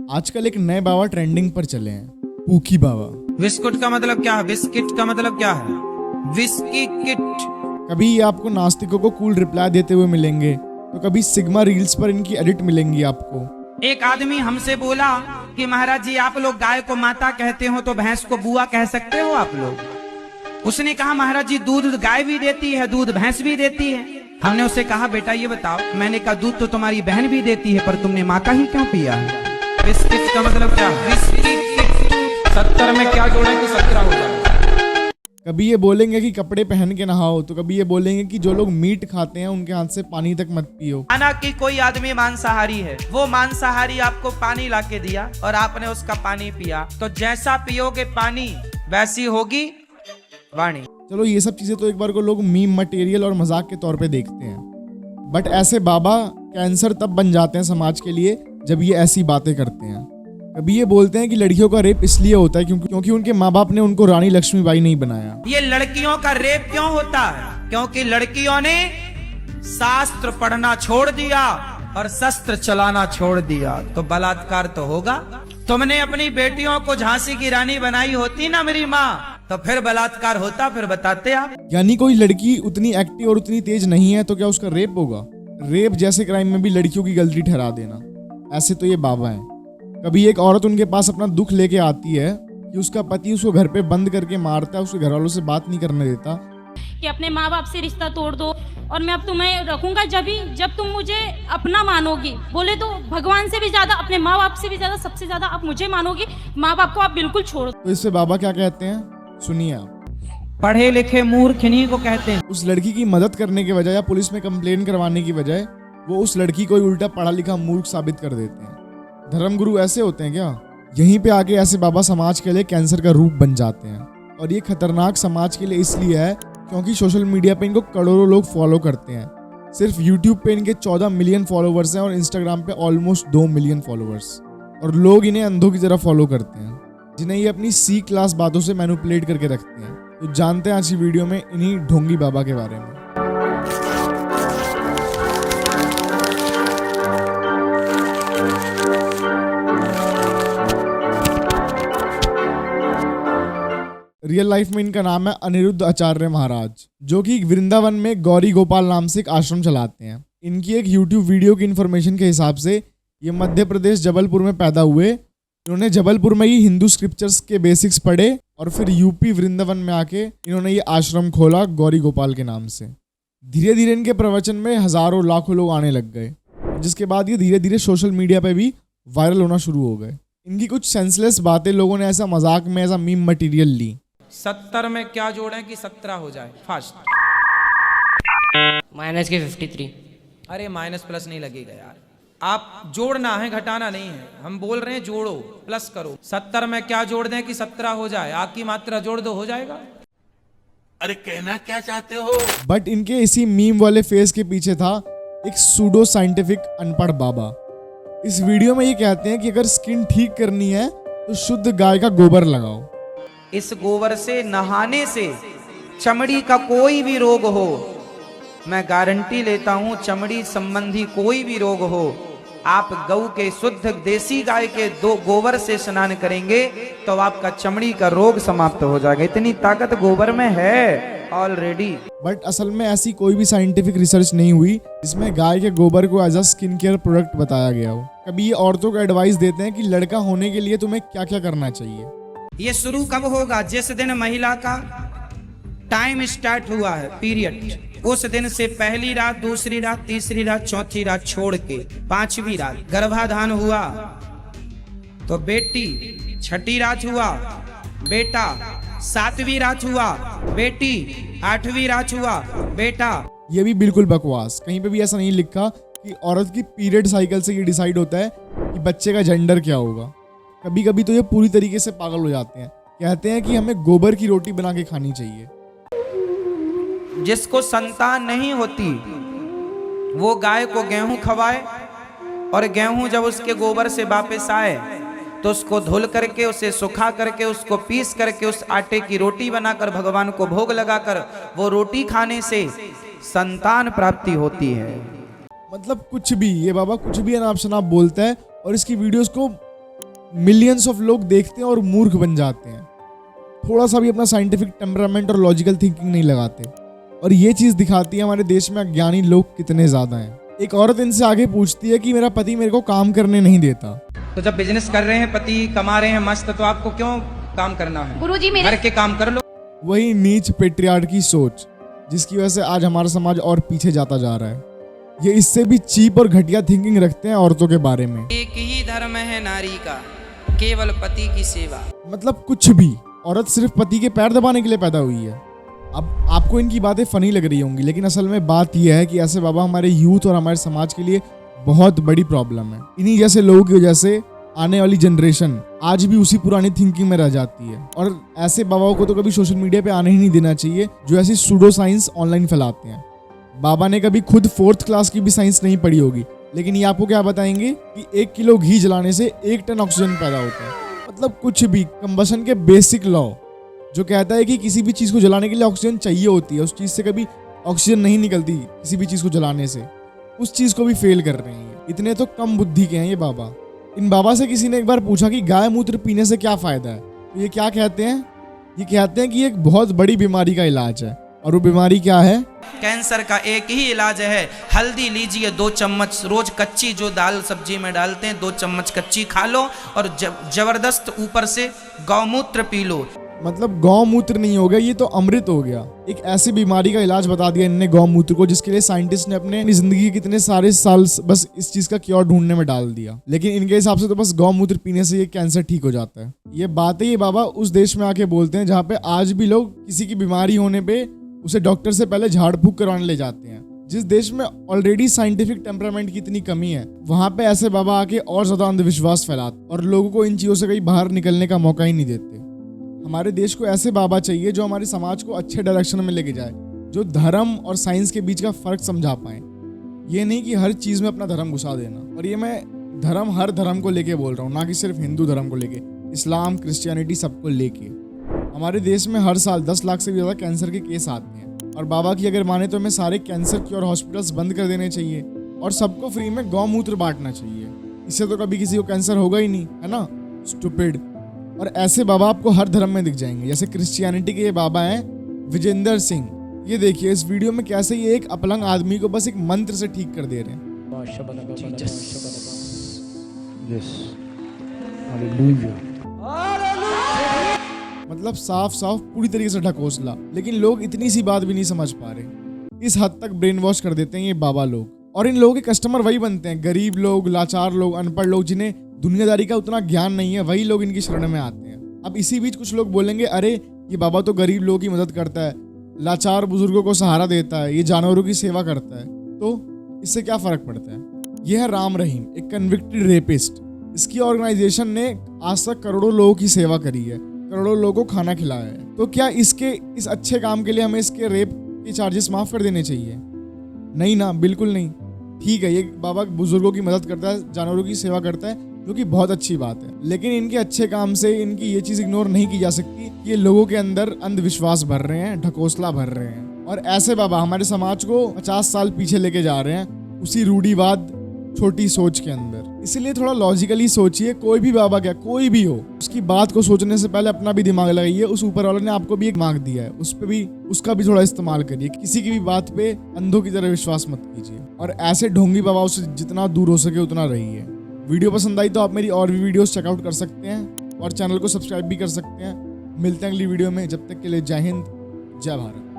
आजकल एक नए बाबा ट्रेंडिंग पर चले हैं, पूकी बाबा। बिस्कुट का मतलब क्या है? बिस्किट का मतलब क्या है? Whisky kit. कभी ये आपको नास्तिकों को कूल रिप्लाई देते हुए मिलेंगे, तो कभी सिग्मा रील्स पर इनकी एडिट मिलेंगी आपको। एक आदमी हमसे बोला कि महाराज जी आप लोग गाय को माता कहते हो तो भैंस को बुआ कह सकते हो आप लोग? उसने कहा महाराज जी दूध गाय भी देती है, दूध भैंस भी देती है। हमने उससे कहा बेटा ये बताओ, मैंने कहा दूध तो तुम्हारी बहन भी देती है, पर तुमने माँ का ही क्यों पिया है? बिस्किट का मतलब क्या है? 70 में क्या जोड़े कि 17 हो जाए। कभी ये बोलेंगे कि कपड़े पहन के नहाओ, तो कभी ये बोलेंगे कि जो लोग मीट खाते हैं उनके हाथ से पानी तक मत पियो। माना कि कोई आदमी मांसाहारी है, वो मांसाहारी आपको पानी लाके दिया और आपने उसका पानी पिया, तो जैसा पियोगे पानी वैसी होगी वाणी। चलो ये सब चीजें तो एक बार को लोग मीम मटेरियल और मजाक के तौर पे देखते हैं, बट ऐसे बाबा कैंसर तब बन जाते हैं समाज के लिए जब ये ऐसी बातें करते हैं। कभी ये बोलते हैं कि लड़कियों का रेप इसलिए होता है क्योंकि उनके माँ बाप ने उनको रानी लक्ष्मीबाई नहीं बनाया। ये लड़कियों का रेप क्यों होता है? क्योंकि लड़कियों ने शास्त्र पढ़ना छोड़ दिया और शस्त्र चलाना छोड़ दिया, तो बलात्कार तो होगा। तुमने अपनी बेटियों को झांसी की रानी बनाई होती ना मेरी माँ, तो फिर बलात्कार होता, फिर बताते आप। यानी कोई लड़की उतनी एक्टिव और उतनी तेज नहीं है तो क्या उसका रेप होगा? रेप जैसे क्राइम में भी लड़कियों की गलती ठहरा देना, ऐसे तो ये बाबा हैं। कभी एक औरत उनके पास अपना दुख लेके आती है कि उसका पति उसको घर पे बंद करके मारता है, उसके घर वालों से बात नहीं करने देता, कि अपने माँ बाप से रिश्ता तोड़ दो और मैं अब तुम्हें रखूंगा जब तुम मुझे अपना मानोगी। बोले तो भगवान से भी ज्यादा, अपने माँ बाप से भी ज्यादा, सबसे ज्यादा आप मुझे मानोगी, माँ बाप को आप बिल्कुल छोड़ दो। तो इससे बाबा क्या कहते हैं सुनिए आप। पढ़े लिखे मूर्ख इन्हीं को कहते हैं। उस लड़की की मदद करने के बजाय या पुलिस में कंप्लेन करवाने की बजाय वो उस लड़की को ही उल्टा पढ़ा लिखा मूर्ख साबित कर देते हैं। धर्मगुरु ऐसे होते हैं क्या? यहीं पे आके ऐसे बाबा समाज के लिए कैंसर का रूप बन जाते हैं, और ये खतरनाक समाज के लिए इसलिए है क्योंकि सोशल मीडिया पे इनको करोड़ों लोग फॉलो करते हैं। सिर्फ यूट्यूब पे इनके 14 मिलियन फॉलोवर्स हैं और इंस्टाग्राम पे ऑलमोस्ट 2 मिलियन फॉलोवर्स, और लोग इन्हें अंधों की तरह फॉलो करते हैं, जिन्हें ये अपनी सी क्लास बातों से मैनिपुलेट करके रखते हैं। तो जानते हैं आज की वीडियो में इन्हीं ढोंगी बाबा के बारे में। रियल लाइफ में इनका नाम है अनिरुद्ध आचार्य महाराज, जो कि वृंदावन में गौरी गोपाल नाम से एक आश्रम चलाते हैं। इनकी एक यूट्यूब वीडियो की इन्फॉर्मेशन के हिसाब से ये मध्य प्रदेश जबलपुर में पैदा हुए। इन्होंने जबलपुर में ही हिंदू स्क्रिप्चर्स के बेसिक्स पढ़े और फिर यूपी वृंदावन में आके इन्होंने ये आश्रम खोला गौरी गोपाल के नाम से। धीरे धीरे इनके प्रवचन में हजारों लाखों लोग आने लग गए, जिसके बाद ये धीरे धीरे सोशल मीडिया पे भी वायरल होना शुरू हो गए। इनकी कुछ सेंसलेस बातें लोगों ने ऐसा मजाक में ऐसा मीम मटीरियल ली। 70 में क्या जोड़ें कि 17 हो जाए? फास्ट। माइनस के 53। अरे माइनस प्लस नहीं लगेगा यार, आप जोड़ना है घटाना नहीं है। हम बोल रहे हैं जोड़ो, प्लस करो। 70 में क्या जोड़ दें कि 17 हो जाए? आग की मात्रा जोड़ दो, हो जाएगा। अरे कहना क्या चाहते हो? बट इनके इसी मीम वाले फेस के पीछे था एक सूडो साइंटिफिक अनपढ़ बाबा। इस वीडियो में ये कहते हैं कि अगर स्किन ठीक करनी है तो शुद्ध गाय का गोबर लगाओ। इस गोबर से नहाने से चमड़ी का कोई भी रोग हो, मैं गारंटी लेता हूं, चमड़ी संबंधी कोई भी रोग हो, आप गऊ के शुद्ध देसी गाय के दो गोबर से स्नान करेंगे तो आपका चमड़ी का रोग समाप्त हो जाएगा। इतनी ताकत गोबर में है ऑलरेडी। बट असल में ऐसी कोई भी साइंटिफिक रिसर्च नहीं हुई जिसमें गाय के गोबर को as a skin care product बताया गया हो। कभी ये औरतों को एडवाइस देते हैं कि लड़का होने के लिए तुम्हें क्या क्या करना चाहिए। ये शुरू कब होगा? जिस दिन महिला का टाइम स्टार्ट हुआ है, पीरियड, उस दिन से पहली रात, दूसरी रात, तीसरी रात, चौथी रात छोड़ के 5वीं रात गर्भाधान हुआ तो बेटी, 6ठी रात हुआ बेटा, 7वीं रात हुआ बेटी, 8वीं रात हुआ बेटा। ये भी बिल्कुल बकवास। कहीं पे भी ऐसा नहीं लिखा कि औरत की पीरियड साइकिल से ये डिसाइड होता है कि बच्चे का जेंडर क्या होगा। कभी कभी तो ये पूरी तरीके से पागल हो जाते हैं, कहते हैं कि हमें गोबर की रोटी बना के खानी चाहिए। जिसको संतान नहीं होती वो गाय को गेहूं खवाए, और गेहूं जब उसके गोबर से वापस आए तो उसको धुल करके, उसे सुखा करके, उसको पीस करके उस आटे की रोटी बनाकर भगवान को भोग लगाकर वो रोटी खाने से संतान प्राप्ति होती है। मतलब कुछ भी ये बाबा कुछ भी अनाप शनाप बोलता है, और इसकी वीडियोस को मिलियंस ऑफ लोग देखते हैं और मूर्ख बन जाते हैं, थोड़ा सा भी अपना साइंटिफिक टेम्परामेंट और लॉजिकल थिंकिंग नहीं लगाते। और ये चीज़ दिखाती है हमारे देश में अज्ञानी लोग कितने ज़्यादा हैं। एक औरत इनसे आगे पूछती है कि मेरा पति मेरे को काम करने नहीं देता। तो जब बिजनेस कर रहे हैं, पति कमा रहे हैं मस्त, तो आपको क्यों काम करना है? गुरुजी मेरे घर के काम कर लो। वही नीच पेट्रियार्की की सोच जिसकी वजह से आज हमारा समाज और पीछे जाता जा रहा है। ये इससे भी चीप और घटिया थिंकिंग रखते हैं औरतों के बारे में। एक ही धर्म है नारी का, केवल पति की सेवा। मतलब कुछ भी, औरत सिर्फ पति के पैर दबाने के लिए पैदा हुई है। अब आपको इनकी बातें फनी लग रही होंगी, लेकिन असल में बात यह है कि ऐसे बाबा हमारे यूथ और हमारे समाज के लिए बहुत बड़ी प्रॉब्लम है। इन्हीं जैसे लोगों की वजह से आने वाली जनरेशन आज भी उसी पुरानी थिंकिंग में रह जाती है। और ऐसे बाबाओं को तो कभी सोशल मीडिया पे आने ही नहीं देना चाहिए जो ऐसी सूडो साइंस ऑनलाइन फैलाते हैं। बाबा ने कभी खुद 4th क्लास की भी साइंस नहीं पढ़ी होगी, लेकिन ये आपको क्या बताएंगे कि 1 किलो घी जलाने से 1 टन ऑक्सीजन पैदा होता है। मतलब कुछ भी, कंबशन के बेसिक लॉ जो कहता है कि किसी भी चीज़ को जलाने के लिए ऑक्सीजन चाहिए होती है, उस चीज़ से कभी ऑक्सीजन नहीं निकलती किसी भी चीज़ को जलाने से, उस चीज़ को भी फेल कर रहे हैं। इतने तो कम बुद्धि के हैं ये बाबा। इन बाबा से किसी ने एक बार पूछा कि गाय मूत्र पीने से क्या फ़ायदा है, तो ये क्या कहते हैं? ये कहते हैं कि एक बहुत बड़ी बीमारी का इलाज है। और वो बीमारी क्या है? कैंसर का एक ही इलाज है, हल्दी लीजिए 2 चम्मच रोज, कच्ची जो दाल सब्जी में डालते हैं 2 चम्मच कच्ची खा लो, और जबरदस्त ऊपर से गौमूत्र पी लो। मतलब गौमूत्र नहीं हो गया, ये तो अमृत हो गया। एक ऐसी बीमारी का इलाज बता दिया इनने गौमूत्र को, जिसके लिए साइंटिस्ट ने अपने जिंदगी के कितने सारे साल बस इस चीज का क्योर ढूंढने में डाल दिया। लेकिन इनके हिसाब से तो बस गौमूत्र पीने से ये कैंसर ठीक हो जाता है। ये बातें ये बाबा उस देश में आके बोलते हैं जहाँ पे आज भी लोग किसी की बीमारी होने पे उसे डॉक्टर से पहले झाड़ फूक करवाने ले जाते हैं। जिस देश में ऑलरेडी साइंटिफिक टेम्परामेंट की इतनी कमी है, वहां पे ऐसे बाबा आके और ज्यादा अंधविश्वास फैलाते और लोगों को इन चीजों से कहीं बाहर निकलने का मौका ही नहीं देते। हमारे देश को ऐसे बाबा चाहिए जो हमारे समाज को अच्छे डायरेक्शन में लेके जाए, जो धर्म और साइंस के बीच का फर्क समझा पाए। ये नहीं कि हर चीज में अपना धर्म घुसा देना। और ये मैं धर्म हर धर्म को लेके बोल रहा हूँ, ना कि सिर्फ हिंदू धर्म को लेके, इस्लाम, क्रिश्चियनिटी सबको लेके। हमारे देश में हर साल 10 लाख से भी ज्यादा कैंसर के केस आते हैं, और बाबा की अगर माने तो हमें सारे कैंसर क्योर हॉस्पिटल्स बंद कर देने चाहिए और सबको फ्री में गौमूत्र बांटना चाहिए। इससे तो कभी किसी को कैंसर होगा ही नहीं, है ना? स्टूपिड। और ऐसे बाबा आपको हर धर्म में दिख जाएंगे। जैसे क्रिश्चियनिटी के ये बाबा हैं विजेंदर सिंह। ये देखिए इस वीडियो में कैसे ये एक अपलंग आदमी को बस एक मंत्र से ठीक कर दे रहे हैं। मतलब साफ साफ पूरी तरीके से ढकोसला। लेकिन लोग इतनी सी बात भी नहीं समझ पा रहे। इस हद तक ब्रेन वॉश कर देते हैं ये बाबा लोग। और इन लोगों के कस्टमर वही बनते हैं, गरीब लोग, लाचार लोग, अनपढ़ लोग, जिन्हें दुनियादारी का उतना ज्ञान नहीं है, वही लोग इनकी शरण में आते हैं। अब इसी बीच कुछ लोग बोलेंगे, अरे ये बाबा तो गरीब लोगों की मदद करता है, लाचार बुजुर्गों को सहारा देता है, ये जानवरों की सेवा करता है, तो इससे क्या फर्क पड़ता है? यह है राम रहीम, एक कन्विक्टेड रेपिस्ट। इसकी ऑर्गेनाइजेशन ने आज तक करोड़ों लोगों की सेवा करी है, करोड़ों लोगों को खाना खिलाया है। तो क्या इसके इस अच्छे काम के लिए हमें इसके रेप के चार्जेस माफ कर देने चाहिए? नहीं ना, बिल्कुल नहीं। ठीक है, ये बाबा बुजुर्गों की मदद करता है, जानवरों की सेवा करता है, जो कि बहुत अच्छी बात है। लेकिन इनके अच्छे काम से इनकी ये चीज इग्नोर नहीं की जा सकती कि ये लोगों के अंदर अंधविश्वास भर रहे हैं, ढकोसला भर रहे हैं। और ऐसे बाबा हमारे समाज को 50 साल पीछे लेके जा रहे हैं उसी रूढ़िवाद, छोटी सोच के अंदर। इसीलिए थोड़ा लॉजिकली सोचिए। कोई भी बाबा क्या, कोई भी हो, उसकी बात को सोचने से पहले अपना भी दिमाग लगाइए। उस ऊपर वाले ने आपको भी एक दिमाग दिया है, उस पे भी, उसका भी थोड़ा इस्तेमाल करिए। किसी की भी बात पे अंधों की तरह विश्वास मत कीजिए, और ऐसे ढोंगी बाबाओं से जितना दूर हो सके उतना रहिए। वीडियो पसंद आई तो आप मेरी और भी वीडियोस चेकआउट कर सकते हैं और चैनल को सब्सक्राइब भी कर सकते हैं। मिलते हैं अगली वीडियो में, जब तक के लिए जय हिंद, जय भारत।